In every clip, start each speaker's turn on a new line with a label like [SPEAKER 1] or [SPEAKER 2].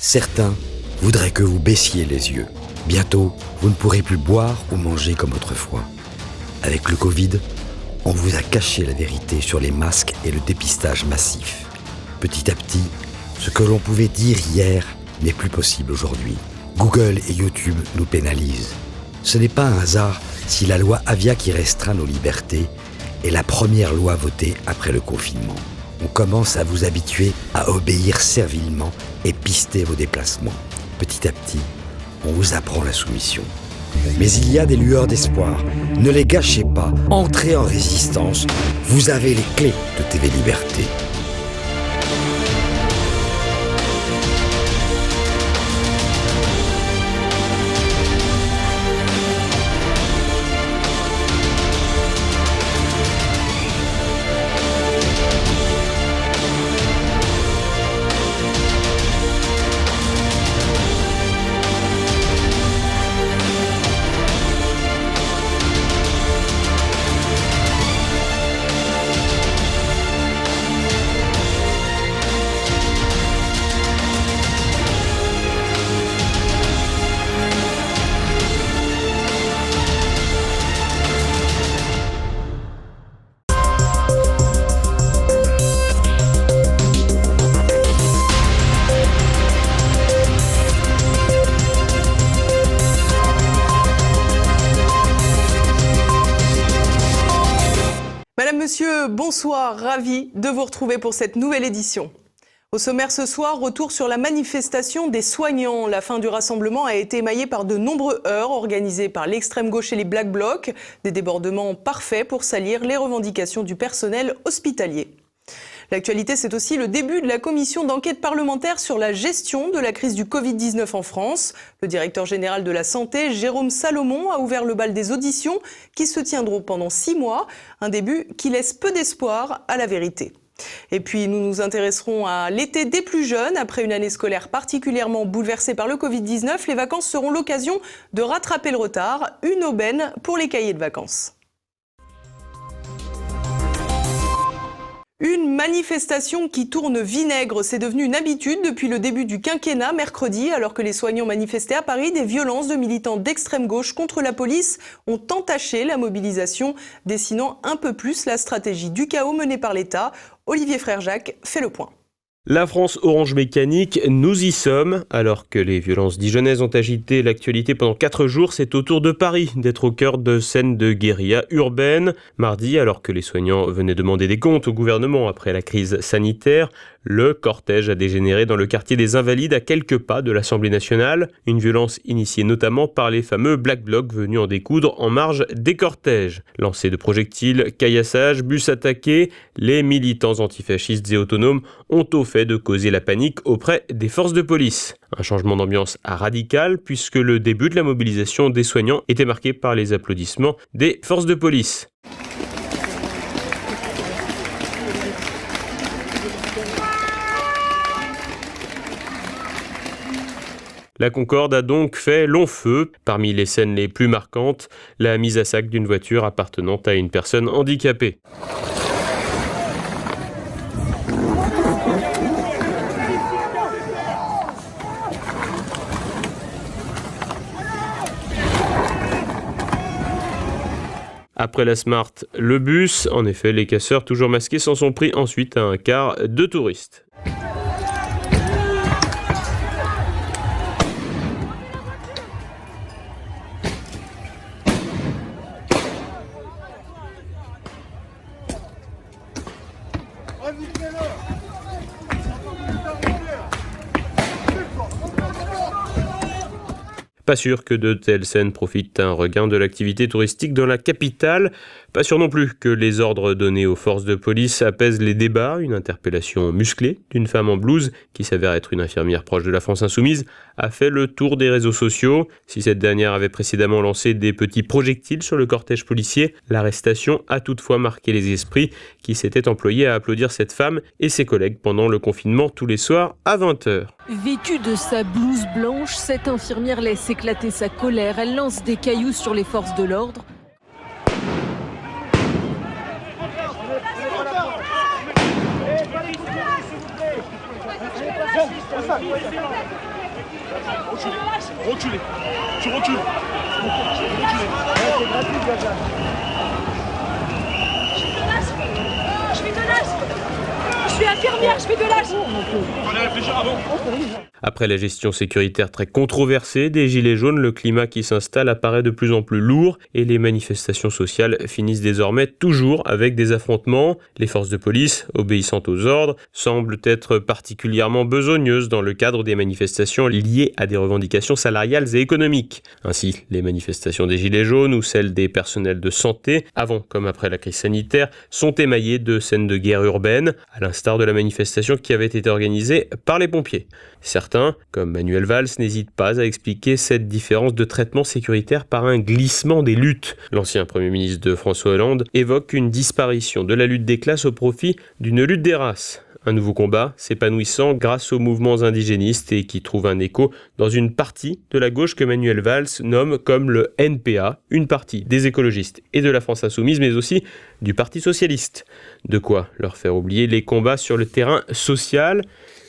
[SPEAKER 1] Certains voudraient que vous baissiez les yeux. Bientôt, vous ne pourrez plus boire ou manger comme autrefois. Avec le Covid, on vous a caché la vérité sur les masques et le dépistage massif. Petit à petit, ce que l'on pouvait dire hier n'est plus possible aujourd'hui. Google et YouTube nous pénalisent. Ce n'est pas un hasard si la loi Avia qui restreint nos libertés est la première loi votée après le confinement. On commence à vous habituer à obéir servilement et pister vos déplacements. Petit à petit, on vous apprend la soumission. Mais il y a des lueurs d'espoir. Ne les gâchez pas. Entrez en résistance. Vous avez les clés de TV Liberté.
[SPEAKER 2] Madame, Monsieur, bonsoir, ravi de vous retrouver pour cette nouvelle édition. Au sommaire ce soir, retour sur la manifestation des soignants. La fin du rassemblement a été émaillée par de nombreux heurts organisés par l'extrême gauche et les Black Blocs. Des débordements parfaits pour salir les revendications du personnel hospitalier. L'actualité, c'est aussi le début de la commission d'enquête parlementaire sur la gestion de la crise du Covid-19 en France. Le directeur général de la Santé, Jérôme Salomon, a ouvert le bal des auditions qui se tiendront pendant 6 mois. Un début qui laisse peu d'espoir à la vérité. Et puis, nous nous intéresserons à l'été des plus jeunes. Après une année scolaire particulièrement bouleversée par le Covid-19, les vacances seront l'occasion de rattraper le retard. Une aubaine pour les cahiers de vacances. Une manifestation qui tourne vinaigre, c'est devenu une habitude depuis le début du quinquennat mercredi, alors que les soignants manifestaient à Paris. Des violences de militants d'extrême gauche contre la police ont entaché la mobilisation, dessinant un peu plus la stratégie du chaos menée par l'État. Olivier Frère-Jacques fait le point.
[SPEAKER 3] La France orange mécanique, nous y sommes. Alors que les violences dijonnaises ont agité l'actualité pendant 4 jours, c'est au tour de Paris d'être au cœur de scènes de guérilla urbaine. Mardi, alors que les soignants venaient demander des comptes au gouvernement après la crise sanitaire, le cortège a dégénéré dans le quartier des Invalides à quelques pas de l'Assemblée nationale. Une violence initiée notamment par les fameux Black Blocs venus en découdre en marge des cortèges. Lancés de projectiles, caillassages, bus attaqués, les militants antifascistes et autonomes ont au fait de causer la panique auprès des forces de police. Un changement d'ambiance radical puisque le début de la mobilisation des soignants était marqué par les applaudissements des forces de police. La Concorde a donc fait long feu. Parmi les scènes les plus marquantes, la mise à sac d'une voiture appartenant à une personne handicapée. Après la Smart, le bus. En effet, les casseurs, toujours masqués, s'en sont pris ensuite à un car de touristes. Pas sûr que de telles scènes profitent à un regain de l'activité touristique dans la capitale. Pas sûr non plus que les ordres donnés aux forces de police apaisent les débats. Une interpellation musclée d'une femme en blouse, qui s'avère être une infirmière proche de la France Insoumise, a fait le tour des réseaux sociaux. Si cette dernière avait précédemment lancé des petits projectiles sur le cortège policier, l'arrestation a toutefois marqué les esprits qui s'étaient employés à applaudir cette femme et ses collègues pendant le confinement tous les soirs à 20h.
[SPEAKER 4] Vêtue de sa blouse blanche, cette infirmière laisse éclater sa colère. Elle lance des cailloux sur les forces de l'ordre.
[SPEAKER 5] Reculez. Tu recules.
[SPEAKER 6] Je fais de l'âge. Je suis infirmière, je fais de l'âge.
[SPEAKER 5] Fallait réfléchir avant.
[SPEAKER 3] Après la gestion sécuritaire très controversée des Gilets jaunes, le climat qui s'installe apparaît de plus en plus lourd et les manifestations sociales finissent désormais toujours avec des affrontements. Les forces de police, obéissantes aux ordres, semblent être particulièrement besogneuses dans le cadre des manifestations liées à des revendications salariales et économiques. Ainsi, les manifestations des Gilets jaunes ou celles des personnels de santé, avant comme après la crise sanitaire, sont émaillées de scènes de guerre urbaine, à l'instar de la manifestation qui avait été organisée par les pompiers. Certains, comme Manuel Valls, n'hésitent pas à expliquer cette différence de traitement sécuritaire par un glissement des luttes. L'ancien Premier ministre de François Hollande évoque une disparition de la lutte des classes au profit d'une lutte des races. Un nouveau combat s'épanouissant grâce aux mouvements indigénistes et qui trouve un écho dans une partie de la gauche que Manuel Valls nomme comme le NPA, une partie des écologistes et de la France insoumise, mais aussi du Parti socialiste. De quoi leur faire oublier les combats sur le terrain social.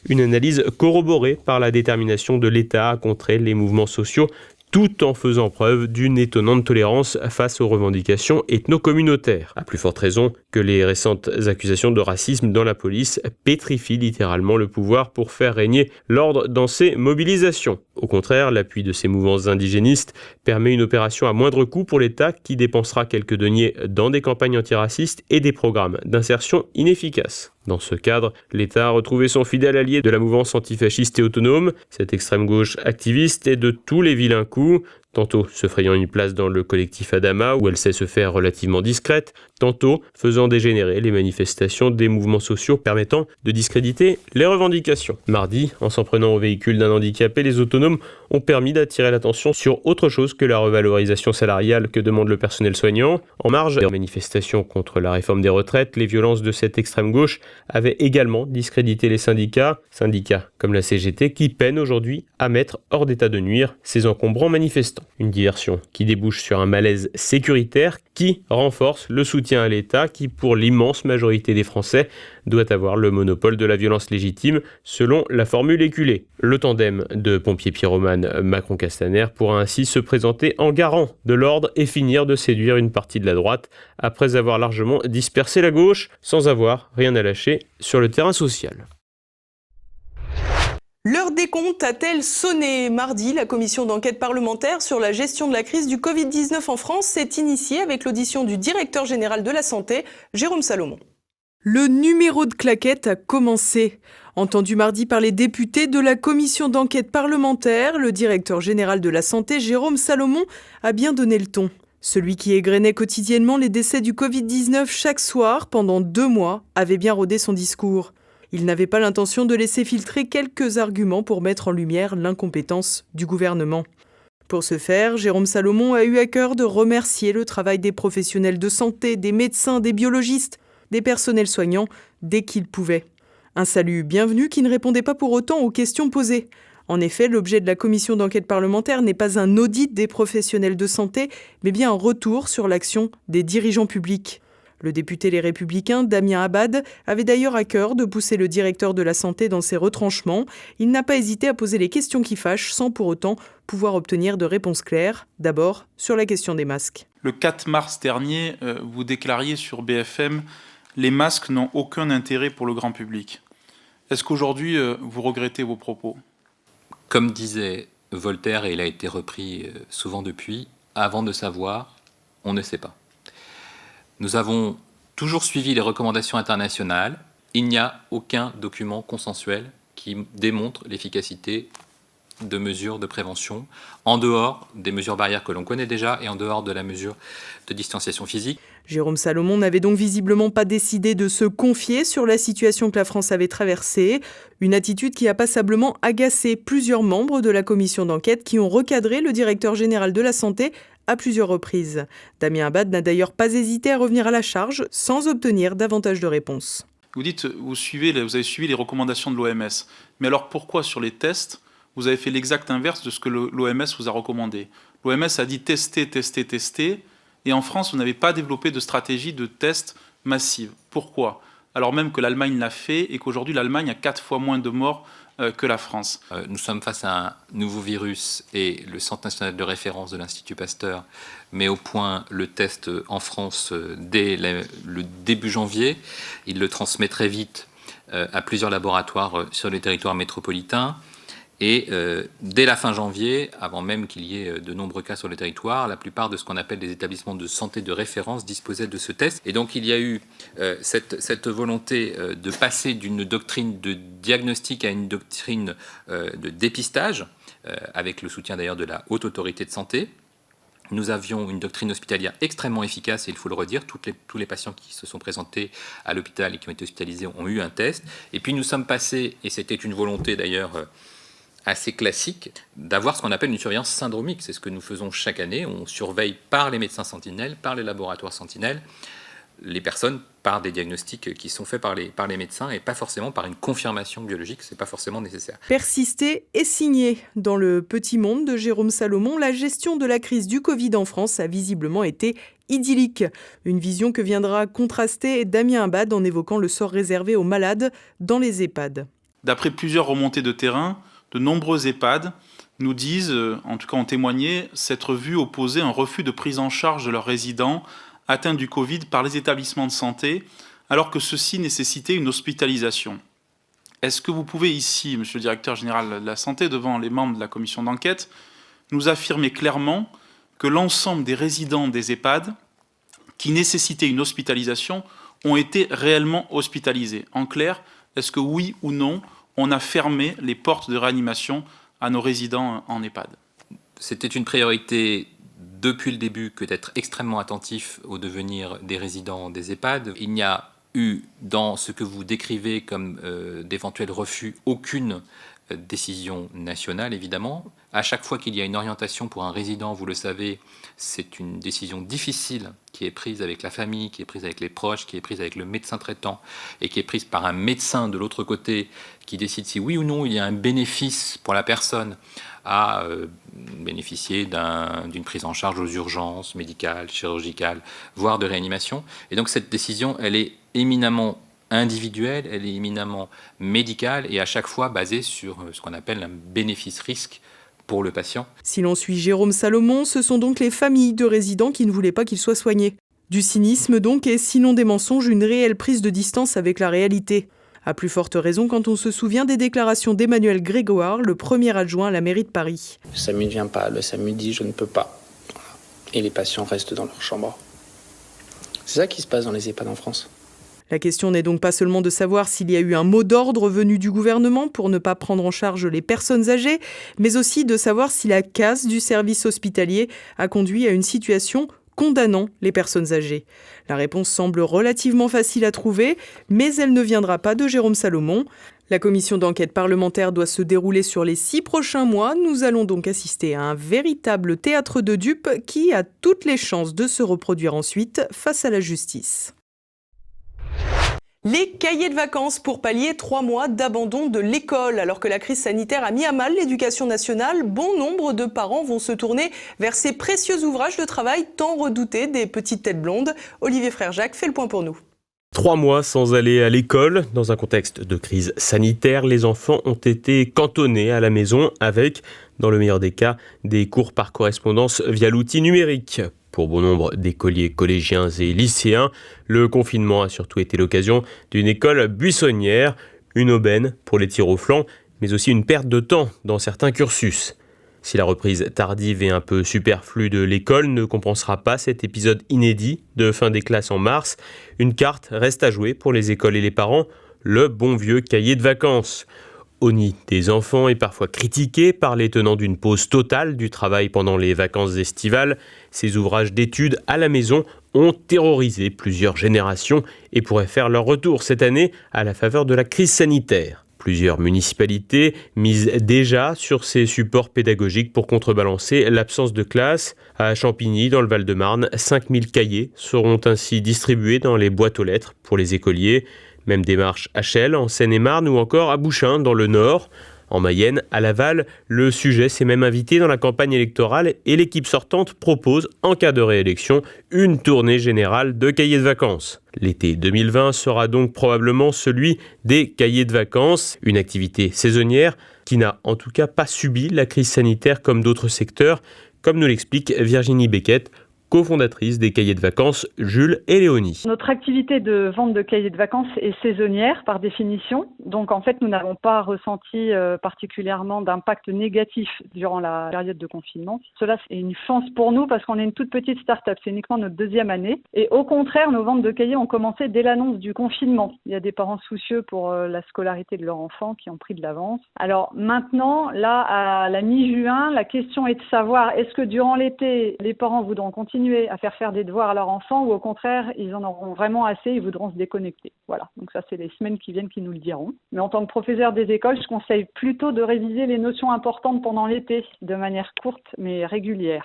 [SPEAKER 3] Une analyse corroborée par la détermination de l'État à contrer les mouvements sociaux tout en faisant preuve d'une étonnante tolérance face aux revendications ethno-communautaires. À plus forte raison que les récentes accusations de racisme dans la police pétrifient littéralement le pouvoir pour faire régner l'ordre dans ces mobilisations. Au contraire, l'appui de ces mouvements indigénistes permet une opération à moindre coût pour l'État qui dépensera quelques deniers dans des campagnes antiracistes et des programmes d'insertion inefficaces. Dans ce cadre, l'État a retrouvé son fidèle allié de la mouvance antifasciste et autonome, cette extrême gauche activiste et de tous les vilains coups, tantôt se frayant une place dans le collectif Adama où elle sait se faire relativement discrète, tantôt faisant dégénérer les manifestations des mouvements sociaux permettant de discréditer les revendications. Mardi, en s'en prenant au véhicule d'un handicapé, les autonomes ont permis d'attirer l'attention sur autre chose que la revalorisation salariale que demande le personnel soignant. En marge des manifestations contre la réforme des retraites, les violences de cette extrême gauche avaient également discrédité les syndicats comme la CGT, qui peinent aujourd'hui à mettre hors d'état de nuire ces encombrants manifestants. Une diversion qui débouche sur un malaise sécuritaire qui renforce le soutien à l'État qui, pour l'immense majorité des Français, doit avoir le monopole de la violence légitime, selon la formule éculée. Le tandem de pompiers pyromanes Macron-Castaner pourra ainsi se présenter en garant de l'ordre et finir de séduire une partie de la droite, après avoir largement dispersé la gauche, sans avoir rien à lâcher sur le terrain social.
[SPEAKER 2] L'heure des comptes a-t-elle sonné ? Mardi, la commission d'enquête parlementaire sur la gestion de la crise du Covid-19 en France s'est initiée avec l'audition du directeur général de la Santé, Jérôme Salomon. Le numéro de claquette a commencé. Entendu mardi par les députés de la commission d'enquête parlementaire, le directeur général de la Santé, Jérôme Salomon, a bien donné le ton. Celui qui égrenait quotidiennement les décès du Covid-19 chaque soir pendant 2 mois avait bien rodé son discours. Il n'avait pas l'intention de laisser filtrer quelques arguments pour mettre en lumière l'incompétence du gouvernement. Pour ce faire, Jérôme Salomon a eu à cœur de remercier le travail des professionnels de santé, des médecins, des biologistes, des personnels soignants, dès qu'il pouvait. Un salut bienvenu qui ne répondait pas pour autant aux questions posées. En effet, l'objet de la commission d'enquête parlementaire n'est pas un audit des professionnels de santé, mais bien un retour sur l'action des dirigeants publics. Le député Les Républicains, Damien Abad, avait d'ailleurs à cœur de pousser le directeur de la santé dans ses retranchements. Il n'a pas hésité à poser les questions qui fâchent sans pour autant pouvoir obtenir de réponses claires. D'abord, sur la question des masques.
[SPEAKER 7] Le 4 mars dernier, vous déclariez sur BFM « Les masques n'ont aucun intérêt pour le grand public ». Est-ce qu'aujourd'hui, vous regrettez vos propos ?
[SPEAKER 8] Comme disait Voltaire, et il a été repris souvent depuis, avant de savoir, on ne sait pas. Nous avons toujours suivi les recommandations internationales. Il n'y a aucun document consensuel qui démontre l'efficacité de mesures de prévention, en dehors des mesures barrières que l'on connaît déjà et en dehors de la mesure de distanciation physique.
[SPEAKER 2] Jérôme Salomon n'avait donc visiblement pas décidé de se confier sur la situation que la France avait traversée. Une attitude qui a passablement agacé plusieurs membres de la commission d'enquête qui ont recadré le directeur général de la Santé à plusieurs reprises. Damien Abad n'a d'ailleurs pas hésité à revenir à la charge sans obtenir davantage de réponses.
[SPEAKER 7] Vous dites vous avez suivi les recommandations de l'OMS. Mais alors pourquoi sur les tests, vous avez fait l'exact inverse de ce que l'OMS vous a recommandé ? L'OMS a dit tester. Et en France, vous n'avez pas développé de stratégie de tests massive. Pourquoi ? Alors même que l'Allemagne l'a fait et qu'aujourd'hui, l'Allemagne a 4 fois moins de morts que la France.
[SPEAKER 8] Nous sommes face à un nouveau virus et le Centre national de référence de l'Institut Pasteur met au point le test en France dès le début janvier. Il le transmet très vite à plusieurs laboratoires sur le territoire métropolitain. Et dès la fin janvier, avant même qu'il y ait de nombreux cas sur le territoire, la plupart de ce qu'on appelle des établissements de santé de référence disposaient de ce test. Et donc il y a eu cette volonté de passer d'une doctrine de diagnostic à une doctrine de dépistage, avec le soutien d'ailleurs de la Haute Autorité de Santé. Nous avions une doctrine hospitalière extrêmement efficace, et il faut le redire, tous les patients qui se sont présentés à l'hôpital et qui ont été hospitalisés ont eu un test. Et puis nous sommes passés, et c'était une volonté d'ailleurs assez classique, d'avoir ce qu'on appelle une surveillance syndromique. C'est ce que nous faisons chaque année. On surveille par les médecins sentinelles, par les laboratoires sentinelles, les personnes par des diagnostics qui sont faits par les médecins et pas forcément par une confirmation biologique. C'est pas forcément nécessaire.
[SPEAKER 2] Persister et signer. Dans le petit monde de Jérôme Salomon, la gestion de la crise du Covid en France a visiblement été idyllique. Une vision que viendra contraster Damien Abad en évoquant le sort réservé aux malades dans les EHPAD.
[SPEAKER 7] D'après plusieurs remontées de terrain, de nombreux EHPAD nous disent, en tout cas ont témoigné, s'être vus opposer un refus de prise en charge de leurs résidents atteints du Covid par les établissements de santé, alors que ceux-ci nécessitaient une hospitalisation. Est-ce que vous pouvez ici, Monsieur le Directeur général de la Santé, devant les membres de la commission d'enquête, nous affirmer clairement que l'ensemble des résidents des EHPAD qui nécessitaient une hospitalisation ont été réellement hospitalisés? En clair, est-ce que oui ou non, on a fermé les portes de réanimation à nos résidents en EHPAD?
[SPEAKER 8] C'était une priorité depuis le début que d'être extrêmement attentif au devenir des résidents des EHPAD. Il n'y a eu dans ce que vous décrivez comme d'éventuels refus aucune décision nationale, évidemment. À chaque fois qu'il y a une orientation pour un résident, vous le savez, c'est une décision difficile qui est prise avec la famille, qui est prise avec les proches, qui est prise avec le médecin traitant et qui est prise par un médecin de l'autre côté qui décide si oui ou non il y a un bénéfice pour la personne à bénéficier d'une prise en charge aux urgences médicales, chirurgicales, voire de réanimation. Et donc cette décision, elle est éminemment individuelle, elle est éminemment médicale et à chaque fois basée sur ce qu'on appelle un bénéfice-risque pour le patient.
[SPEAKER 2] Si l'on suit Jérôme Salomon, ce sont donc les familles de résidents qui ne voulaient pas qu'il soit soigné. Du cynisme donc, et sinon des mensonges, une réelle prise de distance avec la réalité. À plus forte raison quand on se souvient des déclarations d'Emmanuel Grégoire, le premier adjoint à la mairie de Paris.
[SPEAKER 9] Le SAMU ne vient pas, le SAMU dit je ne peux pas. Et les patients restent dans leur chambre. C'est ça qui se passe dans les EHPAD en France.
[SPEAKER 2] La question n'est donc pas seulement de savoir s'il y a eu un mot d'ordre venu du gouvernement pour ne pas prendre en charge les personnes âgées, mais aussi de savoir si la casse du service hospitalier a conduit à une situation condamnant les personnes âgées. La réponse semble relativement facile à trouver, mais elle ne viendra pas de Jérôme Salomon. La commission d'enquête parlementaire doit se dérouler sur les 6 prochains mois. Nous allons donc assister à un véritable théâtre de dupes qui a toutes les chances de se reproduire ensuite face à la justice. Les cahiers de vacances pour pallier 3 mois d'abandon de l'école. Alors que la crise sanitaire a mis à mal l'éducation nationale, bon nombre de parents vont se tourner vers ces précieux ouvrages de travail tant redoutés des petites têtes blondes. Olivier Frère-Jacques fait le point pour nous.
[SPEAKER 3] 3 mois sans aller à l'école. Dans un contexte de crise sanitaire, les enfants ont été cantonnés à la maison avec, dans le meilleur des cas, des cours par correspondance via l'outil numérique. Pour bon nombre d'écoliers collégiens et lycéens, le confinement a surtout été l'occasion d'une école buissonnière, une aubaine pour les tirs au flanc, mais aussi une perte de temps dans certains cursus. Si la reprise tardive et un peu superflue de l'école ne compensera pas cet épisode inédit de fin des classes en mars, une carte reste à jouer pour les écoles et les parents, le bon vieux cahier de vacances. Au nid des enfants est parfois critiqué par les tenants d'une pause totale du travail pendant les vacances estivales. Ces ouvrages d'études à la maison ont terrorisé plusieurs générations et pourraient faire leur retour cette année à la faveur de la crise sanitaire. Plusieurs municipalités misent déjà sur ces supports pédagogiques pour contrebalancer l'absence de classe. À Champigny, dans le Val-de-Marne, 5000 cahiers seront ainsi distribués dans les boîtes aux lettres pour les écoliers. Même démarche à Chelles, en Seine-et-Marne ou encore à Bouchain, dans le Nord. En Mayenne, à Laval, le sujet s'est même invité dans la campagne électorale et l'équipe sortante propose, en cas de réélection, une tournée générale de cahiers de vacances. L'été 2020 sera donc probablement celui des cahiers de vacances, une activité saisonnière qui n'a en tout cas pas subi la crise sanitaire comme d'autres secteurs, comme nous l'explique Virginie Beckett, cofondatrice des cahiers de vacances Jules et Léonie.
[SPEAKER 10] Notre activité de vente de cahiers de vacances est saisonnière par définition. Donc en fait, nous n'avons pas ressenti particulièrement d'impact négatif durant la période de confinement. Cela, c'est une chance pour nous parce qu'on est une toute petite start-up. C'est uniquement notre 2e année. Et au contraire, nos ventes de cahiers ont commencé dès l'annonce du confinement. Il y a des parents soucieux pour la scolarité de leur enfant qui ont pris de l'avance. Alors maintenant, là, à la mi-juin, la question est de savoir est-ce que durant l'été, les parents voudront continuer à faire des devoirs à leurs enfants ou au contraire, ils en auront vraiment assez, ils voudront se déconnecter. Voilà, donc ça c'est les semaines qui viennent qui nous le diront. Mais en tant que professeur des écoles, je conseille plutôt de réviser les notions importantes pendant l'été, de manière courte mais régulière.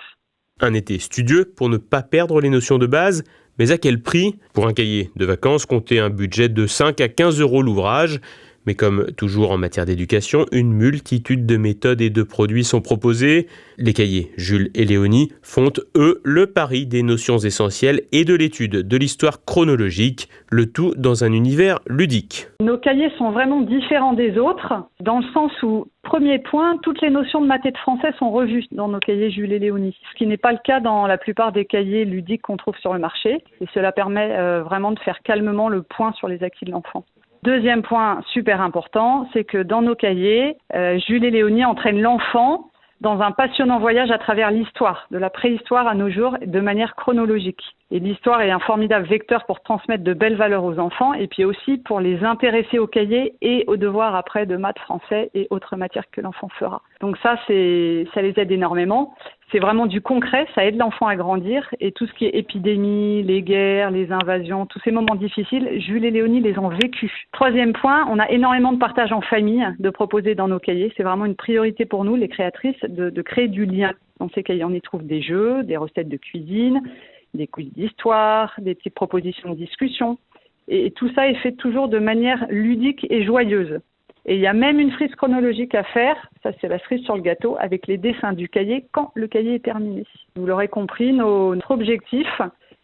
[SPEAKER 3] Un été studieux pour ne pas perdre les notions de base, mais à quel prix ? Pour un cahier de vacances, comptez un budget de 5 à 15 € l'ouvrage. Mais comme toujours en matière d'éducation, une multitude de méthodes et de produits sont proposés. Les cahiers Jules et Léonie font, eux, le pari des notions essentielles et de l'étude de l'histoire chronologique, le tout dans un univers ludique.
[SPEAKER 10] Nos cahiers sont vraiment différents des autres, dans le sens où, premier point, toutes les notions de maths et de français sont revues dans nos cahiers Jules et Léonie, ce qui n'est pas le cas dans la plupart des cahiers ludiques qu'on trouve sur le marché. Et cela permet vraiment de faire calmement le point sur les acquis de l'enfant. Deuxième point super important, c'est que dans nos cahiers, Jules et Léonie entraînent l'enfant dans un passionnant voyage à travers l'histoire, de la préhistoire à nos jours, de manière chronologique. Et l'histoire est un formidable vecteur pour transmettre de belles valeurs aux enfants et puis aussi pour les intéresser au cahier et aux devoirs après de maths, français et autres matières que l'enfant fera. Donc ça les aide énormément. C'est vraiment du concret, ça aide l'enfant à grandir et tout ce qui est épidémie, les guerres, les invasions, tous ces moments difficiles, Jules et Léonie les ont vécus. Troisième point, on a énormément de partage en famille de proposer dans nos cahiers. C'est vraiment une priorité pour nous, les créatrices, de créer du lien. Dans ces cahiers, on y trouve des jeux, des recettes de cuisine, des quiz d'histoire, des petites propositions de discussion. Et tout ça est fait toujours de manière ludique et joyeuse. Et il y a même une frise chronologique à faire, ça c'est la cerise sur le gâteau, avec les dessins du cahier quand le cahier est terminé. Vous l'aurez compris, notre objectif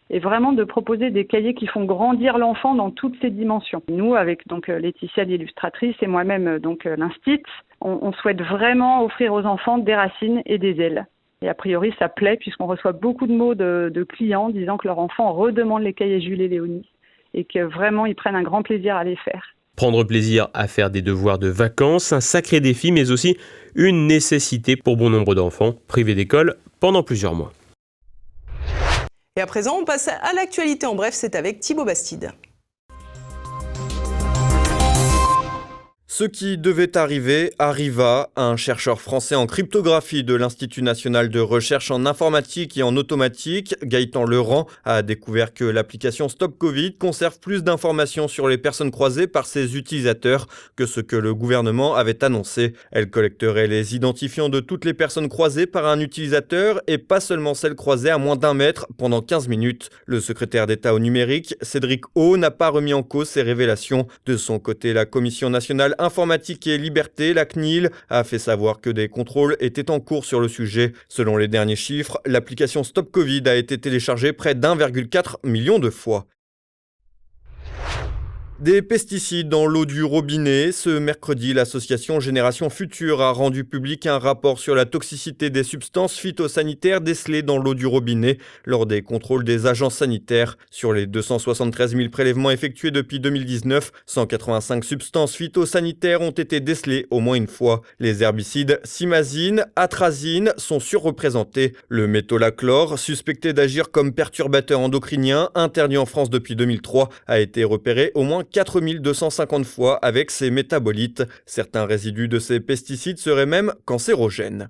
[SPEAKER 10] est vraiment de proposer des cahiers qui font grandir l'enfant dans toutes ses dimensions. Nous, avec donc Laetitia l'illustratrice et moi-même donc l'instit, on souhaite vraiment offrir aux enfants des racines et des ailes. Et a priori, ça plaît puisqu'on reçoit beaucoup de mots de clients disant que leur enfant redemande les cahiers Jules et Léonie et que vraiment ils prennent un grand plaisir à les faire.
[SPEAKER 3] Prendre plaisir à faire des devoirs de vacances, un sacré défi, mais aussi une nécessité pour bon nombre d'enfants privés d'école pendant plusieurs mois.
[SPEAKER 2] Et à présent, on passe à l'actualité en bref, c'est avec Thibaut Bastide.
[SPEAKER 11] Ce qui devait arriver arriva. Un chercheur français en cryptographie de l'Institut national de recherche en informatique et en automatique, Gaëtan Leurent, a découvert que l'application Stop Covid conserve plus d'informations sur les personnes croisées par ses utilisateurs que ce que le gouvernement avait annoncé. Elle collecterait les identifiants de toutes les personnes croisées par un utilisateur et pas seulement celles croisées à moins d'1 mètre pendant 15 minutes. Le secrétaire d'État au numérique, Cédric O, n'a pas remis en cause ces révélations. De son côté, la Commission nationale informatique et liberté, la CNIL, a fait savoir que des contrôles étaient en cours sur le sujet. Selon les derniers chiffres, l'application Stop Covid a été téléchargée près d'1,4 million de fois. Des pesticides dans l'eau du robinet. Ce mercredi, l'association Génération Future a rendu public un rapport sur la toxicité des substances phytosanitaires décelées dans l'eau du robinet lors des contrôles des agences sanitaires. Sur les 273 000 prélèvements effectués depuis 2019, 185 substances phytosanitaires ont été décelées au moins une fois. Les herbicides cimazine, atrazine sont surreprésentés. Le métolachlore, suspecté d'agir comme perturbateur endocrinien, interdit en France depuis 2003, a été repéré au moins 4250 fois avec ses métabolites. Certains résidus de ces pesticides seraient même cancérogènes.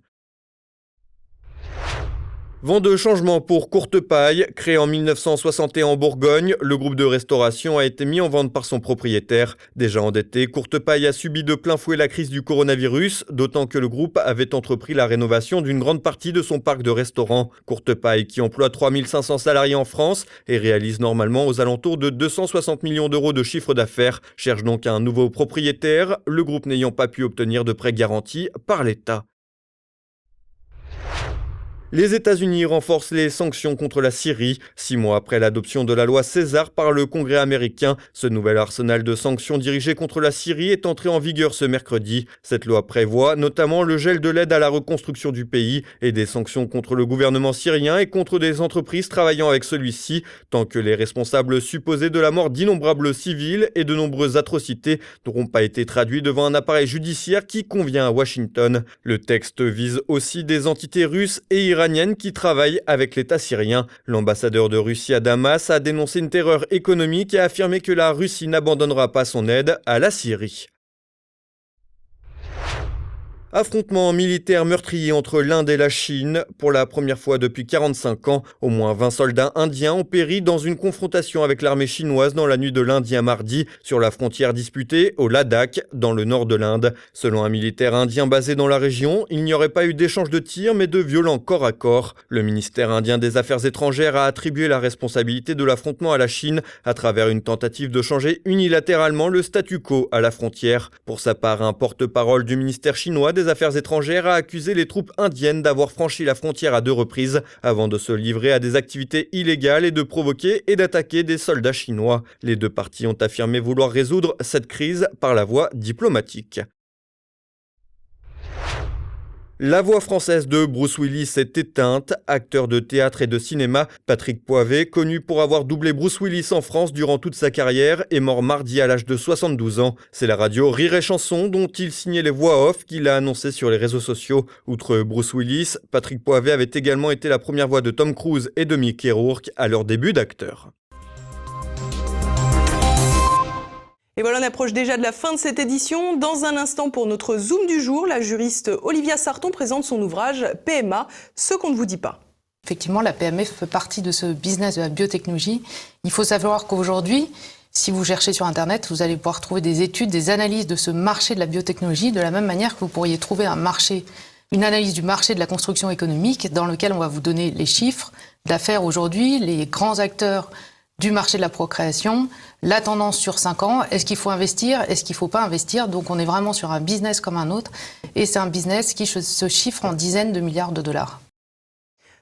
[SPEAKER 11] Vent de changement pour Courtepaille. Créé en 1961 en Bourgogne, le groupe de restauration a été mis en vente par son propriétaire. Déjà endetté, Courtepaille a subi de plein fouet la crise du coronavirus, d'autant que le groupe avait entrepris la rénovation d'une grande partie de son parc de restaurants. Courtepaille, qui emploie 3500 salariés en France et réalise normalement aux alentours de 260 millions d'euros de chiffre d'affaires, cherche donc un nouveau propriétaire, le groupe n'ayant pas pu obtenir de prêt garanti par l'État. Les États-Unis renforcent les sanctions contre la Syrie. 6 mois après l'adoption de la loi César par le Congrès américain, ce nouvel arsenal de sanctions dirigées contre la Syrie est entré en vigueur ce mercredi. Cette loi prévoit notamment le gel de l'aide à la reconstruction du pays et des sanctions contre le gouvernement syrien et contre des entreprises travaillant avec celui-ci, tant que les responsables supposés de la mort d'innombrables civils et de nombreuses atrocités n'auront pas été traduits devant un appareil judiciaire qui convient à Washington. Le texte vise aussi des entités russes et iraniennes qui travaillent avec l'État syrien. L'ambassadeur de Russie à Damas a dénoncé une terreur économique et a affirmé que la Russie n'abandonnera pas son aide à la Syrie. Affrontement militaire meurtrier entre l'Inde et la Chine. Pour la première fois depuis 45 ans, au moins 20 soldats indiens ont péri dans une confrontation avec l'armée chinoise dans la nuit de lundi à mardi sur la frontière disputée au Ladakh, dans le nord de l'Inde. Selon un militaire indien basé dans la région, il n'y aurait pas eu d'échange de tirs mais de violents corps à corps. Le ministère indien des Affaires étrangères a attribué la responsabilité de l'affrontement à la Chine à travers une tentative de changer unilatéralement le statu quo à la frontière. Pour sa part, un porte-parole du ministère chinois des Affaires étrangères a accusé les troupes indiennes d'avoir franchi la frontière à 2 reprises avant de se livrer à des activités illégales et de provoquer et d'attaquer des soldats chinois. Les 2 parties ont affirmé vouloir résoudre cette crise par la voie diplomatique. La voix française de Bruce Willis est éteinte. Acteur de théâtre et de cinéma, Patrick Poivet, connu pour avoir doublé Bruce Willis en France durant toute sa carrière, est mort mardi à l'âge de 72 ans. C'est la radio Rire et Chanson dont il signait les voix off qu'il a annoncé sur les réseaux sociaux. Outre Bruce Willis, Patrick Poivet avait également été la première voix de Tom Cruise et de Mickey Rourke à leur début d'acteur.
[SPEAKER 2] Et voilà, on approche déjà de la fin de cette édition. Dans un instant, pour notre Zoom du jour, la juriste Olivia Sarton présente son ouvrage PMA, ce qu'on ne vous dit pas.
[SPEAKER 12] Effectivement, la PMA fait partie de ce business de la biotechnologie. Il faut savoir qu'aujourd'hui, si vous cherchez sur Internet, vous allez pouvoir trouver des études, des analyses de ce marché de la biotechnologie, de la même manière que vous pourriez trouver une analyse du marché de la construction économique dans lequel on va vous donner les chiffres d'affaires aujourd'hui, les grands acteurs du marché de la procréation, la tendance sur 5 ans, est-ce qu'il faut investir, est-ce qu'il ne faut pas investir. Donc on est vraiment sur un business comme un autre et c'est un business qui se chiffre en dizaines de milliards de dollars.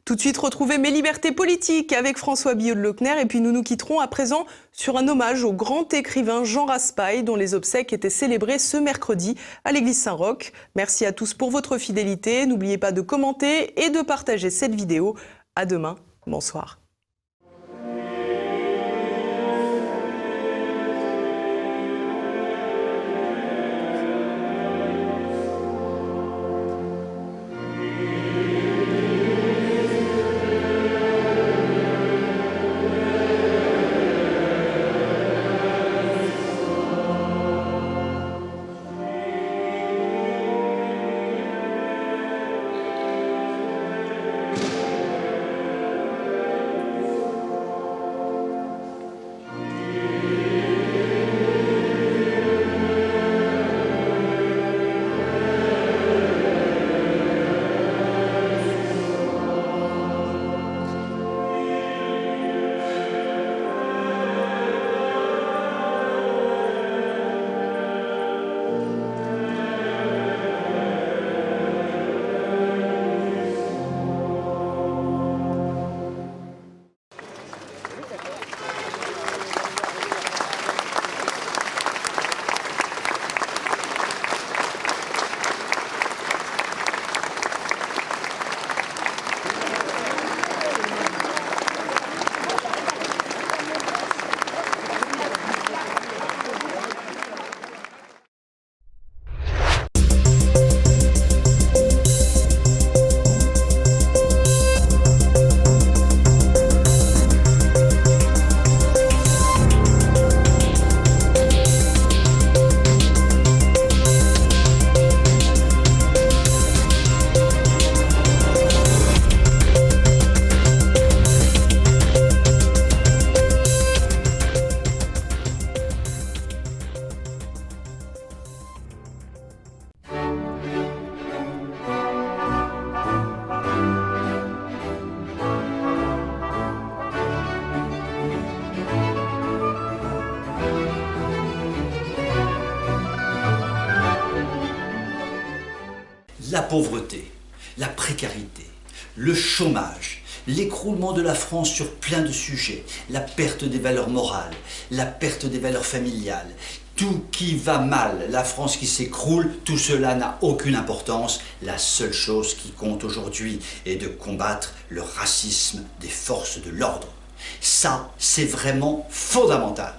[SPEAKER 2] Tout de suite, retrouvez Mes libertés politiques avec François Billot de Lochner et puis nous nous quitterons à présent sur un hommage au grand écrivain Jean Raspail dont les obsèques étaient célébrées ce mercredi à l'église Saint-Roch. Merci à tous pour votre fidélité. N'oubliez pas de commenter et de partager cette vidéo. À demain. Bonsoir.
[SPEAKER 13] la pauvreté, la précarité, le chômage, l'écroulement de la France sur plein de sujets, la perte des valeurs morales, la perte des valeurs familiales, tout qui va mal, la France qui s'écroule, tout cela n'a aucune importance. La seule chose qui compte aujourd'hui est de combattre le racisme des forces de l'ordre. Ça, c'est vraiment fondamental.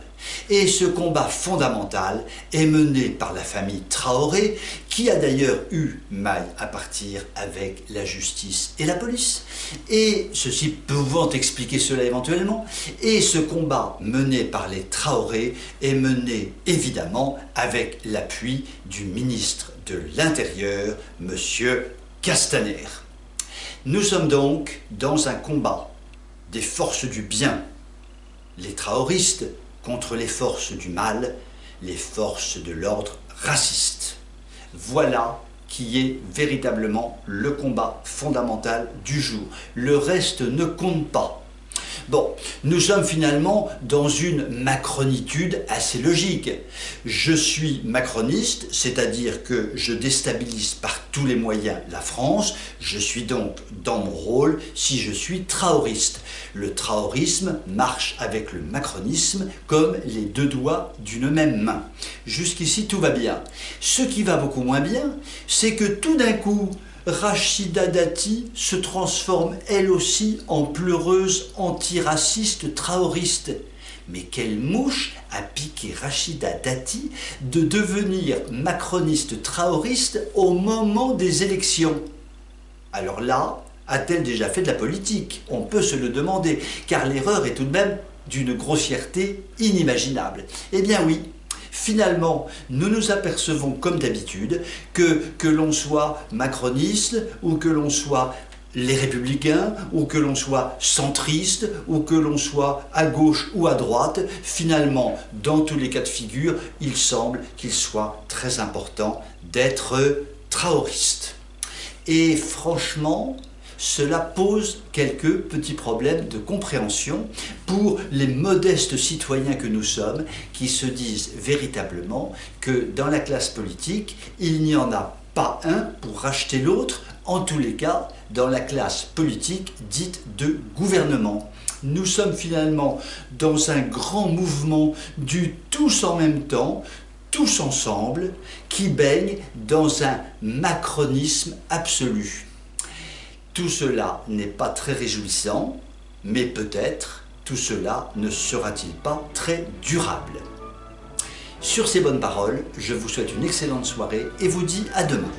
[SPEAKER 13] Et ce combat fondamental est mené par la famille Traoré, qui a d'ailleurs eu maille à partir avec la justice et la police. Et ceci pouvant expliquer cela éventuellement. Et ce combat mené par les Traoré est mené évidemment avec l'appui du ministre de l'Intérieur, M. Castaner. Nous sommes donc dans un combat des forces du bien, les traoristes, contre les forces du mal, les forces de l'ordre raciste. Voilà qui est véritablement le combat fondamental du jour. Le reste ne compte pas. Bon, nous sommes finalement dans une macronitude assez logique. Je suis macroniste, c'est-à-dire que je déstabilise par tous les moyens la France. Je suis donc dans mon rôle si je suis traoriste. Le traorisme marche avec le macronisme comme les deux doigts d'une même main. Jusqu'ici, tout va bien. Ce qui va beaucoup moins bien, c'est que tout d'un coup, Rachida Dati se transforme elle aussi en pleureuse antiraciste traoriste. Mais quelle mouche a piqué Rachida Dati de devenir macroniste traoriste au moment des élections? Alors là, a-t-elle déjà fait de la politique? On peut se le demander, car l'erreur est tout de même d'une grossièreté inimaginable. Eh bien oui. Finalement, nous nous apercevons comme d'habitude que l'on soit macroniste ou que l'on soit les républicains ou que l'on soit centriste ou que l'on soit à gauche ou à droite, finalement, dans tous les cas de figure, il semble qu'il soit très important d'être traoriste. Et franchement, cela pose quelques petits problèmes de compréhension pour les modestes citoyens que nous sommes, qui se disent véritablement que dans la classe politique, il n'y en a pas un pour racheter l'autre, en tous les cas dans la classe politique dite de gouvernement. Nous sommes finalement dans un grand mouvement du tous en même temps, tous ensemble, qui baigne dans un macronisme absolu. Tout cela n'est pas très réjouissant, mais peut-être tout cela ne sera-t-il pas très durable. Sur ces bonnes paroles, je vous souhaite une excellente soirée et vous dis à demain.